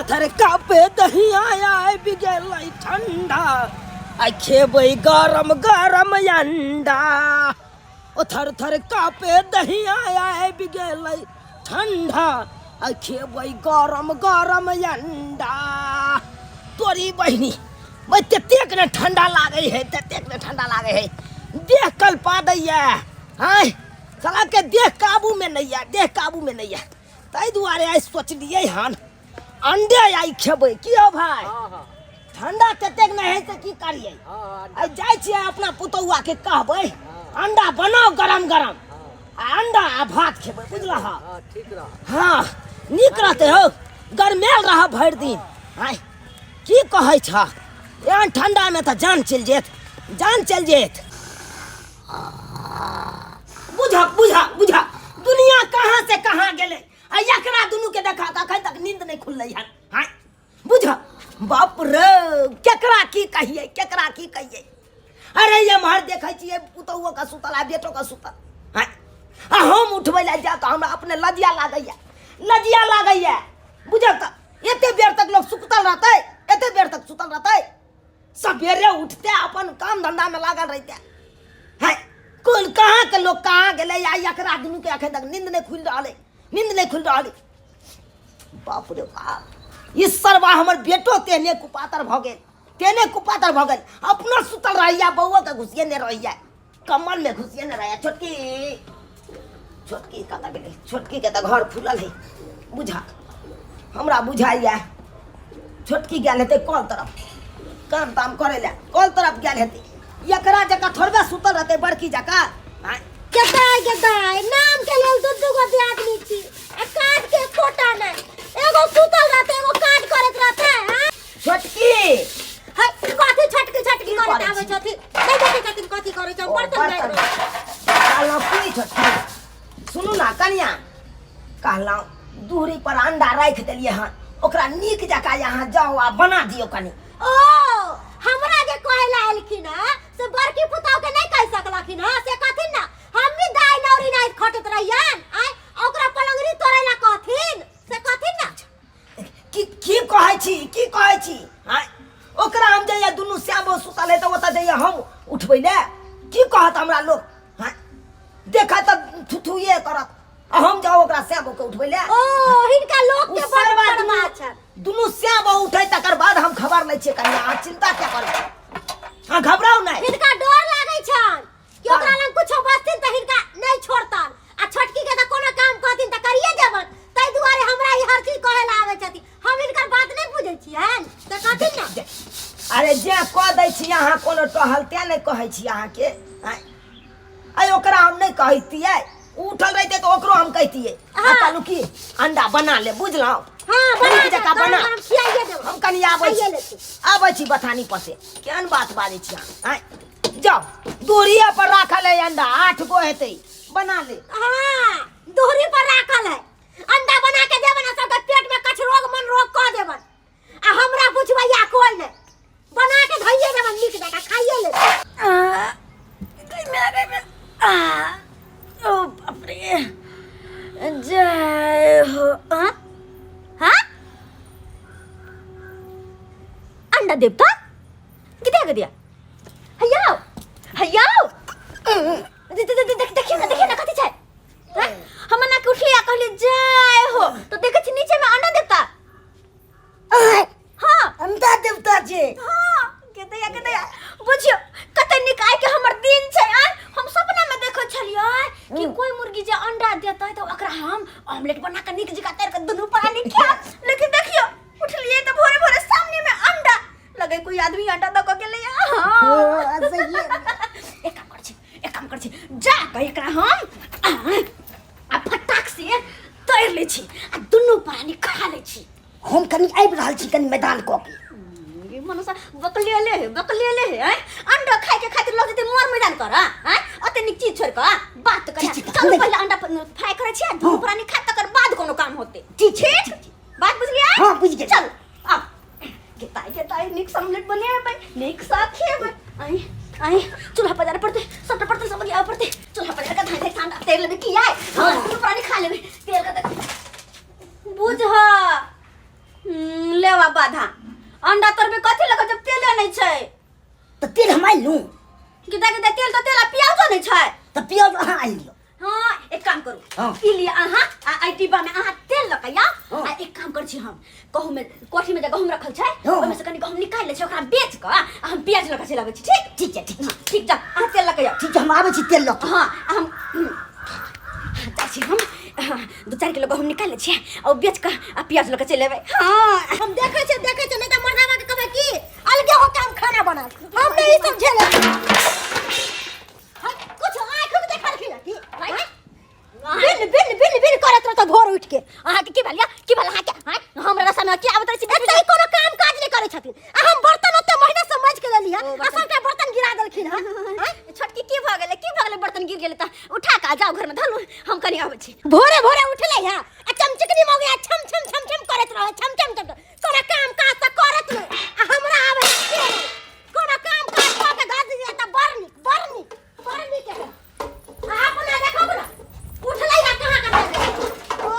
थर कापे दहिया आए बिगेलै ठंडा आ खेबै गरम गरम अंडा ओ थर थर कापे दहिया आए बिगेलै ठंडा आ खेबै गरम गरम अंडा तोरी बहिनी भाई ततेक ने ठंडा लागे है ततेक ने ठंडा लागे है देह कल्पा दैया हाय साला के देह काबू में नहीं है देह काबू में नहीं है ताई दुआरे आई सोचलिए हन अंडे आई खेबै की हो भाई ठंडा ततेक नहीं है त की करिए आई जाय छियै अपना पुतौआ के कहबै अंडा बनाओ गरम गरम आ अंडा आ भात खेबै बुझला ठीक रह हाँ नीक रहते हो गरमेल रह भरि दिन हाय की कहै छ एहन ठंडा में तो जान चल जेत बुझा बुझा बुझा दुनिया कहाँ से कहाँ गेले आ एकरा दुनू के देखा अखन तक नींद नहीं खुललै हन हाय बुझा बाप रे केकरा की कहिए अरे ये मार देखै छियै पुतौओ का सुतल आ बेटो का सुतल हाय आ हम उठबै ला जा त हमरा अपने लजिया लागैया बुझल त एते बेर तक लोग सुतल रहतै सवेरे उठते अपन काम धंधा में लागल रहते है कौन कहाँ के लोग कहाँ गेले या एकरा दुनू के अखन तक नींद नहीं खुल रहले बाप रे बाप ईश्वरवा हमर बेटो तेने कुपातर भ गेल अपना सुतल रहिया बउआ के घुसिए ने रहिया कमल में घुसिए ने रहिया छोटकी कता गेले छोटकी के त घर खुलल है बुझा हमरा बुझाइया छोटकी गेल हेतै कल तरफ काम ताम करे ला कल तरफ गेल हेतै एकरा जका थोड़बे सुतल रहतै बड़की जका गेदाय नाम के लेल दू गो आदमी छी आ काट के छोटा नै एगो सुतल रहतै एगो काट करत रहतै हां छोटकी हाय कथि छटकी करत आबै छथि नै देखै छथिन कथि करै छ बर्तन नै कहलौ की छोटकी सुनू ना कनिया कहलौ दूरी पर अंडा राख देलिए हन ओकरा नीक जका यहाँ जाओ आ बना दियो कनी ओ हमरा जे कहला एलखिन से बड़की पुताव के नहीं कह सकलखिन से कथिन ना हम भी दाई नौरी नाइट खटत रहियन आय ओकरा पलंगरी तोड़ेला कहथिन से कथिन ना की कहै छी हाय ओकरा हम जइया दुनू श्यामो सुतल है त ओता जइया हम उठबै ले की कहत हमरा लोग हाय देखा त थुथुए करत हम जाओ ओकरा श्यामो के उठबै ले ओ हिनका लोग के बड़बा छ दुनू श्यामो उठै तकर बाद हम खबर लै छियै कन्या चिंता क्या करै हां घबराओ नहीं हिनका डर लागै छन कि ओकरा लंग कुछो बचथिन त हिनका नहीं छोड़तन आ छोटकी के त कोनो काम कहथिन त करिए देबन तै दुआरे हमरा ई हर चीज कहेला आबै छथि हम हिनकर बात नहीं बुझै छियन त कहथिन ना अरे जे कह दै छी अहाँ कोनो टहलते नहीं कहै छी अहाँ के आय ओकरा हम नहीं कहतियै उठल रहते तो ओकरो हम कहतियै कहलू की अंडा बना ले बुझलौ हां बना हम खियाइए देब हम कनी आबै छी बथानी पर से केहन बात बाजै छी अहाँ जाओ दूरिया पर राखल है अंडा 8 गो हेतै बना ले हां दूरी पर राखल है अंडा बना के देबन सबके पेट में कछ रोग मन रोग क देबन आ हमरा पूछबैया कोई नहीं बना के धइए देबन नीक जका खाइए ले मेरे ओ बाप रे जय हो हां अंडा देवता किती दिया हयाओ देखिए ना कथि छै हम ना के उठलिया कहले जय हो तो देखै छी नीचे में अंडा देवता हां अंडा देवता छै हां केतया बुझियो कते निकाय के हमर दिन छै हम सपना में देखै छलियै कि कोई मुर्गी जे अंडा देतै त ओकरा हम ऑमलेट बना के नीक जका तर के दुनू प्राणी खा लेकिन देखियो उठलिए त भोरे भोरे सामने में अंडा लगे कोई आदमी अंडा द के ले हां सही एक काम कर छी जा के एकरा हम आ फटाक से तैर ले छी आ दुनू प्राणी खा ले छी हम कनी आबि रहल छी कनी मैदान क के मनसा बकलिए है अंडा खाए के खातिर लोग जते मोर मैदान कर हैं अते निक चीज छोड़ के बात कर चल पहले अंडा फ्राई करे छी दुनू प्राणी खा तकर बाद कोनो काम होते ठीक छै बात बुझलिए हां बुझ गेल चल अब केताई निक ऑमलेट बने है निक साथ खेब आई चूल्हा पर जाना पड़ते सब पड़ते सब लिया पड़ते चूल्हा पर जाकर धाई ठंडा तेल लेबे की आए दुनू प्राणी खा लेबे तेल का बुझ दियावा बाधा अंडा तोरबे कथि लगे जब तेल नहीं छै तो तेल हम आई लूं किदा किदा तेल तो तेल प्याज नहीं छै तो प्याज अहाँ आई लियो हां एक काम करू हाँ। ई लिए अहाँ आई डिब्बा में अहाँ तेल लकैया हाँ। आ एक काम कर छी हम गहूं में कोठी में जे गहूं रखल छै हाँ। ओइ में से कनी गहूं निकाल ले छै ओकरा बेच के आ हम प्याज लगा चलाबै छी ठीक ठीक है ठीक है ठीक जा अहाँ तेल लकैया ठीक है हम आवे छी तेल लक हाँ हम ताछि हम 2-4 किलो गहूं निकाल ले छियै और बेच के आ प्याज लगा चलेबै हाँ हम देखे छे नहीं तो मरदावा के कहबे की अलगे हो काम खाना बना हम नहीं समझेले कुछ आंख के देखल की बिन करत रह भोर उठ के अहाँ के की भलिया अहाँ के हमरा रसा में की आवत छी एते कोनो काम काज नहीं करे छथिन आ हम बर्तन ओते महीना समझ के लेलिया आ सबटा बर्तन गिरा देलखिन हां छोटकी की भ गेलै बर्तन गिर गेलै त उठा के जाओ घर में धलू हम कनी आबै छी भोरे भोरे उठले या आ चमचकनी मौगे छम छम छम छम करत रह छम कोनो काम काज त करत नहीं आ हमरा आवे कोनो काम काज क के गा दिया त बरनी के अपना देखो ना उठले या कहां का ओ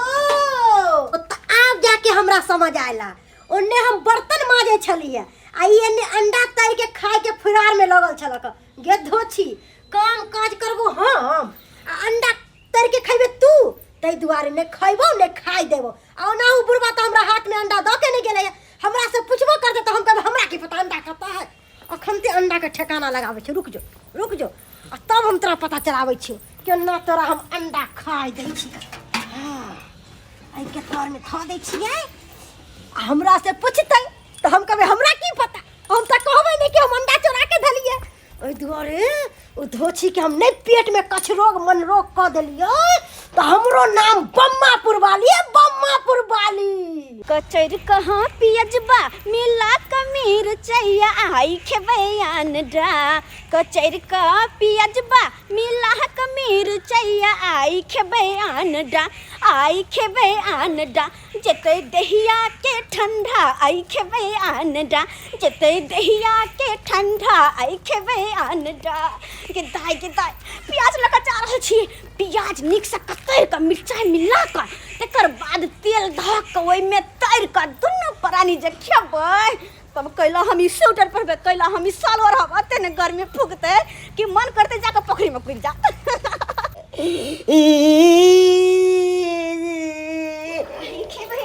त आब जाके हमरा समझ आइला ओन्ने हम बर्तन माजे छलिए आ एने अंडा तैर के खाए के फुरार में लगल छलक गे धोछी काम काज करबो हम आ अंडा तैर के खइबे तू तै दुआरे ने खइबो ने खाइ देबो आ ओनाहु बुढ़बा त हमरा हाथ में अंडा द के नहीं गेले हमरा से पूछबो कर दे त हम कहब हमरा की पता अंडा खाता है अखन ते अंडा के ठिकाना लगावे छ रुक जो आ तब हम तोरा पता चलाबै छी कि ना तोरा हम अंडा खाइ दै छी हां आई के तोर में थ दै छियै हमरा से पूछतै तो हम कहबे हमरा की पता हम त कहबै नहीं कि हम अंडा चोरा के धलिए ओइ दुआरे ओ धोछी के हम नहीं पेट में कछ रोग मन रोग क देलिए तो हमरो नाम बम्मापुर वाली कचर कहाँ पियजबा मिला कमीर चैया आई खेबै अंडा कचर का पियजबा मिला कमीर चैया आई खेबै अंडा जते दहिया के ठंडा आई खेबै अंडा जते दहिया के ठंडा आई खेबै अंडा के दाई प्याज लगा जा रहल छी प्याज नीक से कतर के मिरचाई मिला के तकर बाद तेल धऽ के ओइ में तैर के दुनू प्राणी जे खेबै तब कैला हम ई स्वेटर पहिरबे कैला हम ई सालवार हम अते ने गर्मी फुकते कि मन करते जाके पोखरी में कूद जा खेबै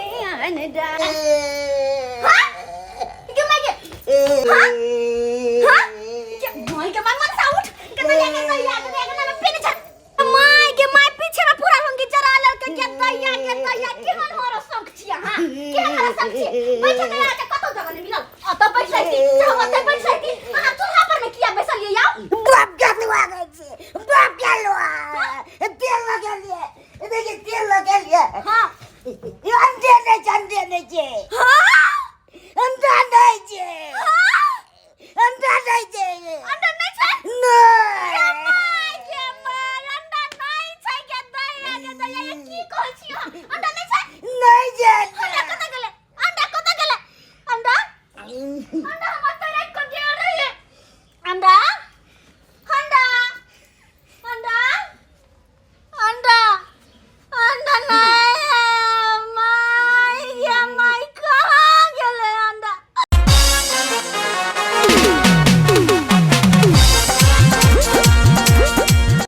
अंडा हां के मागे हां माय के मन सा उठ के दैया ना पिन जा माय पीछे में पूरा लंगी चरा लल के दैया के मन होरो संग छिया हां के हमरा संग छी बैठे नहीं आते कतो जगह नहीं मिलल आ त बैठ छी चाहते बैठ छी आ चूल्हा पर में किया बैसल ये यार बाप क्या लुआ गए छे बाप क्या लुआ तेल लगा लिए देखिए तेल लगा लिए हां ये अंडे नहीं छे हां अंडा नहीं छे अंडा नहीं छै नहीं अंडा नहीं छै के दैया की कहै छी अंडा